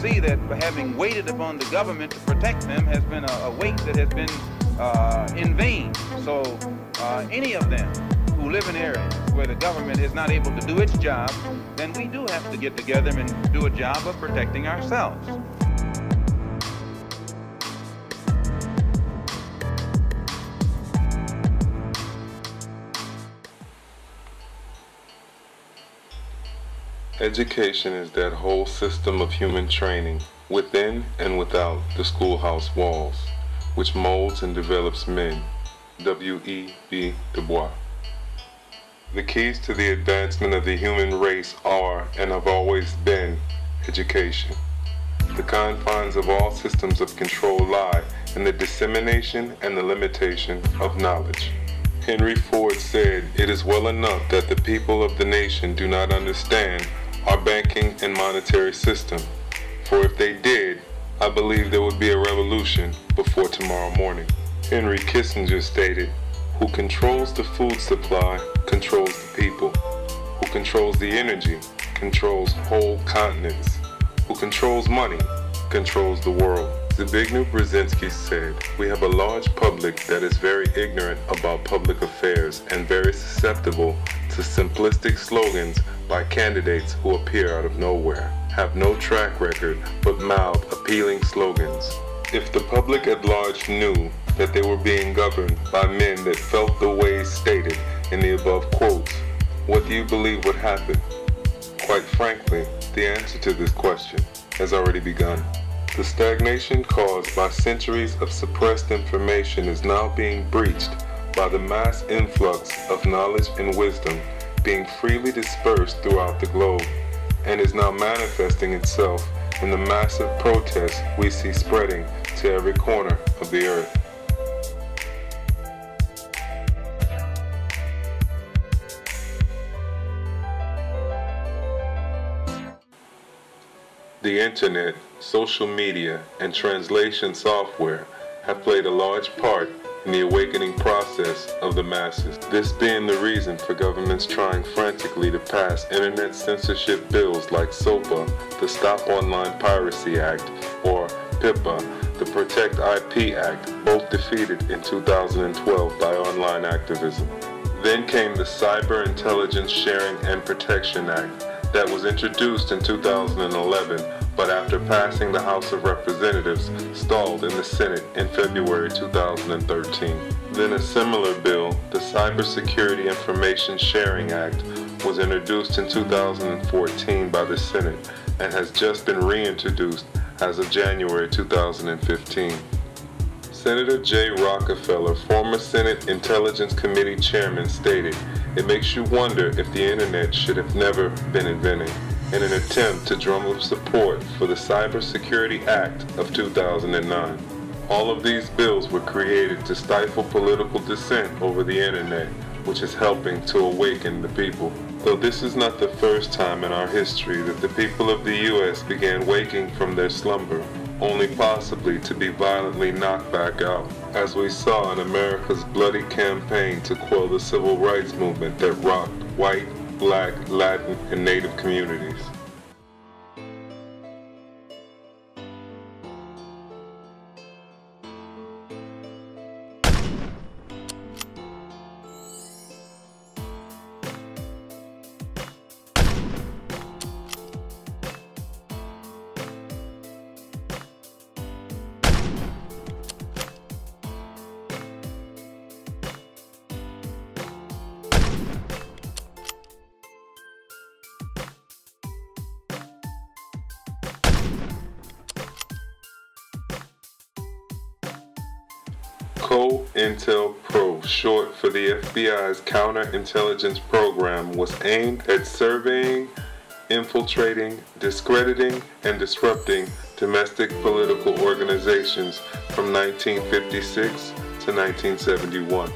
see that having waited upon the government to protect them has been a wait that has been in vain. So any of them who live in areas where the government is not able to do its job, then we do have to get together and do a job of protecting ourselves. Education is that whole system of human training, within and without the schoolhouse walls, which molds and develops men. W.E.B. Du Bois. The keys to the advancement of the human race are, and have always been, education. The confines of all systems of control lie in the dissemination and the limitation of knowledge. Henry Ford said, "It is well enough that the people of the nation do not understand our banking and monetary system, for if they did, I believe there would be a revolution before tomorrow morning." Henry Kissinger stated, "Who controls the food supply controls the people. Who controls the energy controls whole continents. Who controls money controls the world." Zbigniew Brzezinski said, "We have a large public that is very ignorant about public affairs and very susceptible to simplistic slogans by candidates who appear out of nowhere, have no track record but mouth appealing slogans. If the public at large knew that they were being governed by men that felt the ways stated in the above quotes, what do you believe would happen?" Quite frankly, the answer to this question has already begun. The stagnation caused by centuries of suppressed information is now being breached by the mass influx of knowledge and wisdom being freely dispersed throughout the globe, and is now manifesting itself in the massive protests we see spreading to every corner of the earth. The internet, social media, and translation software have played a large part in the awakening process of the masses. This being the reason for governments trying frantically to pass internet censorship bills like SOPA, the Stop Online Piracy Act, or PIPA, the Protect IP Act, both defeated in 2012 by online activism. Then came the Cyber Intelligence Sharing and Protection Act that was introduced in 2011, but after passing the House of Representatives, stalled in the Senate in February 2013. Then a similar bill, the Cybersecurity Information Sharing Act, was introduced in 2014 by the Senate and has just been reintroduced as of January 2015. Senator Jay Rockefeller, former Senate Intelligence Committee Chairman, stated, "It makes you wonder if the internet should have never been invented," in an attempt to drum up support for the Cybersecurity Act of 2009. All of these bills were created to stifle political dissent over the internet, which is helping to awaken the people. Though this is not the first time in our history that the people of the U.S. began waking from their slumber, only possibly to be violently knocked back out, as we saw in America's bloody campaign to quell the civil rights movement that rocked white, Black, Latin, and Native communities. Cointelpro, short for the FBI's counterintelligence program, was aimed at surveying, infiltrating, discrediting, and disrupting domestic political organizations from 1956 to 1971,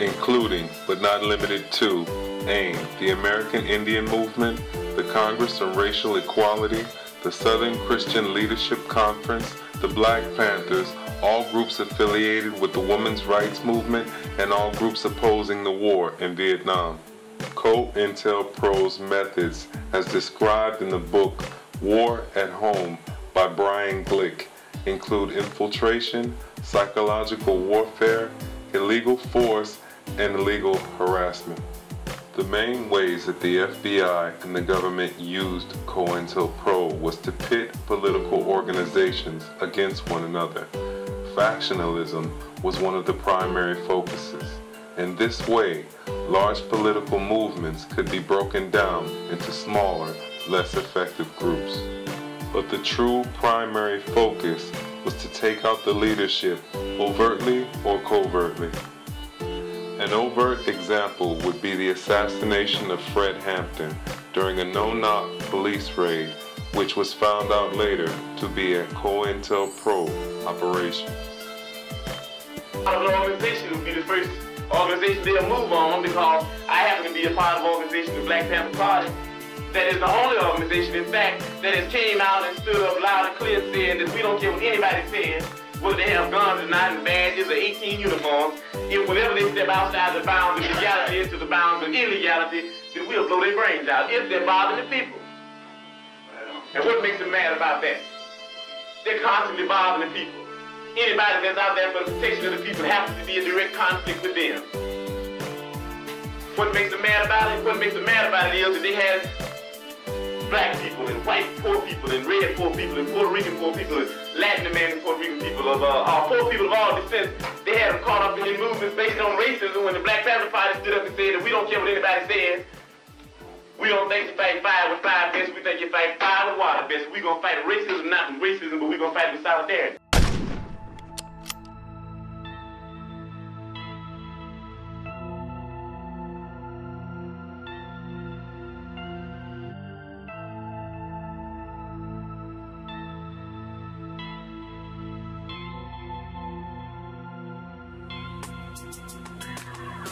including, but not limited to, AIM, the American Indian Movement, the Congress on Racial Equality, the Southern Christian Leadership Conference, the Black Panthers, all groups affiliated with the women's rights movement, and all groups opposing the war in Vietnam. Cointelpro's methods, as described in the book War at Home by Brian Glick include infiltration, psychological warfare, illegal force, and illegal harassment. The main ways that the FBI and the government used Cointelpro was to pit political organizations against one another. Factionalism was one of the primary focuses. In this way, large political movements could be broken down into smaller, less effective groups. But the true primary focus was to take out the leadership overtly or covertly. An overt example would be the assassination of Fred Hampton during a no-knock police raid, which was found out later to be a Cointelpro operation. The organization will be the first organization they'll move on, because I happen to be a part of the organization, the Black Panther Party. That is the only organization, in fact, that has came out and stood up loud and clear saying that we don't care what anybody says, whether they have guns or not, and badges or 18 uniforms. If whenever they step outside the bounds of legality into the bounds of illegality, then we'll blow their brains out if they're bothering the people. And what makes them mad about that? They're constantly bothering the people. Anybody that's out there for the protection of the people happens to be in direct conflict with them. What makes them mad about it? What makes them mad about it is that they have black people and white poor people and red poor people and Puerto Rican poor people and Latin American Puerto Rican people of poor people of all descents. They had them caught up in the movements based on racism when the Black Panther Party stood up and said that we don't care what anybody says. We don't think you fight fire with fire best, we think you fight fire with water best. We're going to fight racism, not with racism, but we're going to fight with solidarity.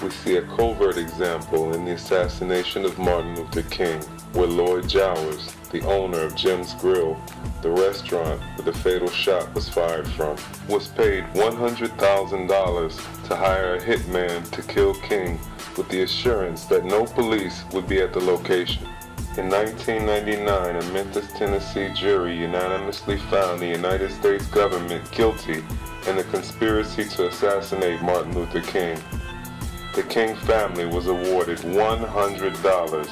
We see a covert example in the assassination of Martin Luther King, where Lloyd Jowers, the owner of Jim's Grill, the restaurant where the fatal shot was fired from, was paid $100,000 to hire a hitman to kill King with the assurance that no police would be at the location. In 1999, a Memphis, Tennessee jury unanimously found the United States government guilty in the conspiracy to assassinate Martin Luther King. The King family was awarded $100,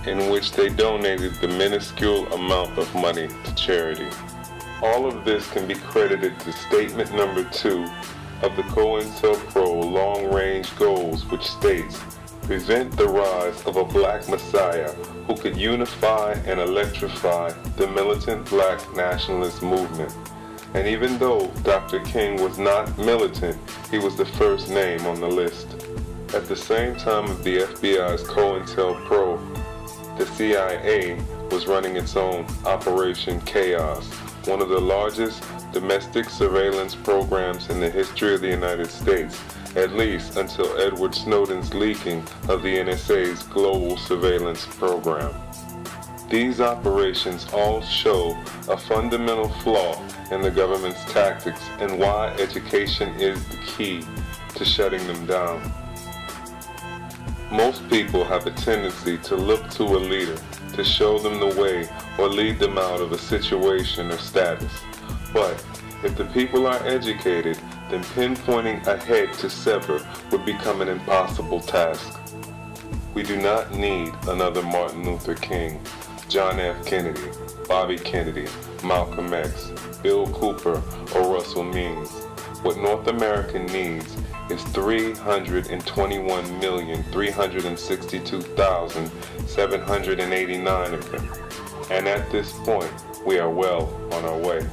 in which they donated the minuscule amount of money to charity. All of this can be credited to statement number 2 of the Cointelpro long-range goals, which states, prevent the rise of a black messiah who could unify and electrify the militant black nationalist movement. And even though Dr. King was not militant, he was the first name on the list. At the same time of the FBI's Cointelpro, the CIA was running its own Operation Chaos, one of the largest domestic surveillance programs in the history of the United States, at least until Edward Snowden's leaking of the NSA's global surveillance program. These operations all show a fundamental flaw in the government's tactics and why education is the key to shutting them down. Most people have a tendency to look to a leader to show them the way or lead them out of a situation or status. But if the people are educated, then pinpointing a head to sever would become an impossible task. We do not need another Martin Luther King, John F. Kennedy, Bobby Kennedy, Malcolm X, Bill Cooper, or Russell Means. What North America needs is 321,362,789 of them. And at this point, we are well on our way.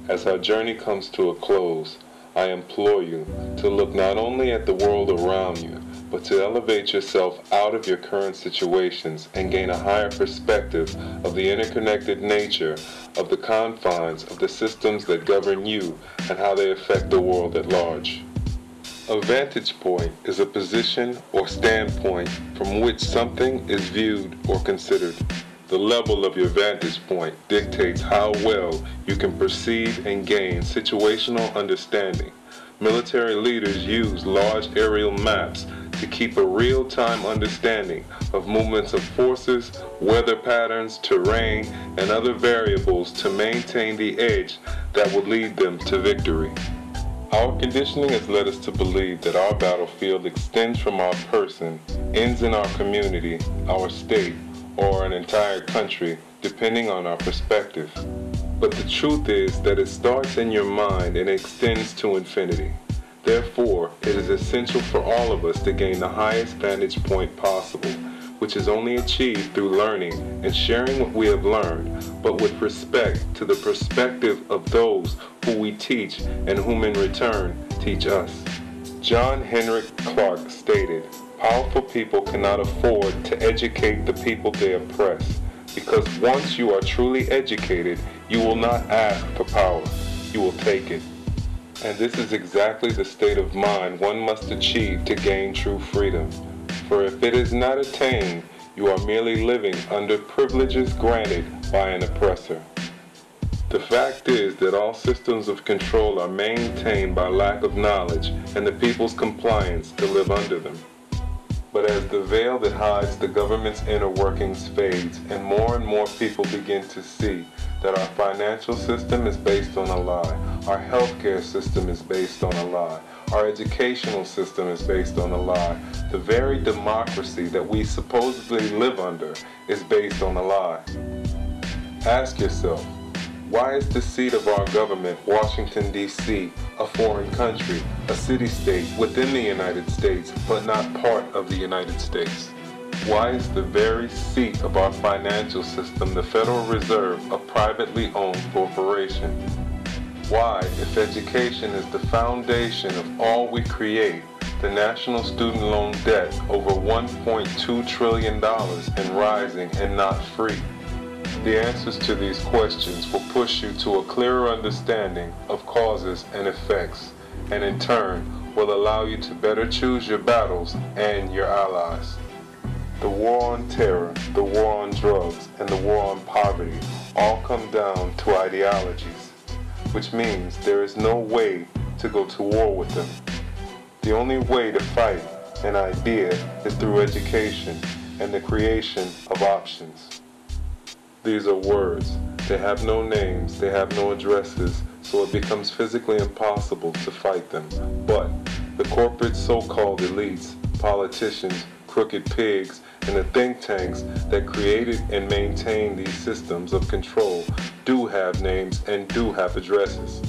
As our journey comes to a close, I implore you to look not only at the world around you, but to elevate yourself out of your current situations and gain a higher perspective of the interconnected nature of the confines of the systems that govern you and how they affect the world at large. A vantage point is a position or standpoint from which something is viewed or considered. The level of your vantage point dictates how well you can perceive and gain situational understanding. Military leaders use large aerial maps to keep a real-time understanding of movements of forces, weather patterns, terrain, and other variables to maintain the edge that will lead them to victory. Our conditioning has led us to believe that our battlefield extends from our person, ends in our community, our state, or an entire country, depending on our perspective. But the truth is that it starts in your mind and extends to infinity. Therefore, it is essential for all of us to gain the highest vantage point possible, which is only achieved through learning and sharing what we have learned, but with respect to the perspective of those who we teach and whom in return teach us. John Henrik Clarke stated, "Powerful people cannot afford to educate the people they oppress, because once you are truly educated, you will not ask for power, you will take it." And this is exactly the state of mind one must achieve to gain true freedom. For if it is not attained, you are merely living under privileges granted by an oppressor. The fact is that all systems of control are maintained by lack of knowledge and the people's compliance to live under them. But as the veil that hides the government's inner workings fades and more people begin to see that our financial system is based on a lie, our healthcare system is based on a lie, our educational system is based on a lie, the very democracy that we supposedly live under is based on a lie. Ask yourself, why is the seat of our government, Washington, D.C., a foreign country, a city-state within the United States, but not part of the United States? Why is the very seat of our financial system, the Federal Reserve, a privately owned corporation? Why, if education is the foundation of all we create, the national student loan debt over $1.2 trillion and rising and not free? The answers to these questions will push you to a clearer understanding of causes and effects, and in turn will allow you to better choose your battles and your allies. The war on terror, the war on drugs, and the war on poverty all come down to ideologies, which means there is no way to go to war with them. The only way to fight an idea is through education and the creation of options. These are words. They have no names, they have no addresses, so it becomes physically impossible to fight them. But the corporate so-called elites, politicians, crooked pigs, and the think tanks that created and maintain these systems of control do have names and do have addresses.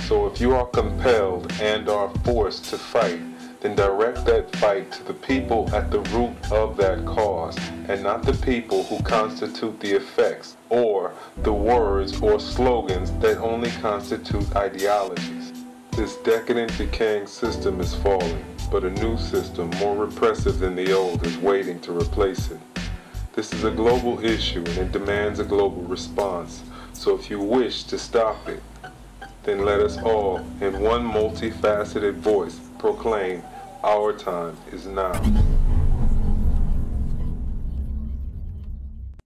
So if you are compelled and are forced to fight, then direct that fight to the people at the root of that cause, and not the people who constitute the effects, or the words or slogans that only constitute ideologies. This decadent, decaying system is falling, but a new system, more repressive than the old, is waiting to replace it. This is a global issue and it demands a global response. So if you wish to stop it, then let us all, in one multifaceted voice, proclaim, our time is now.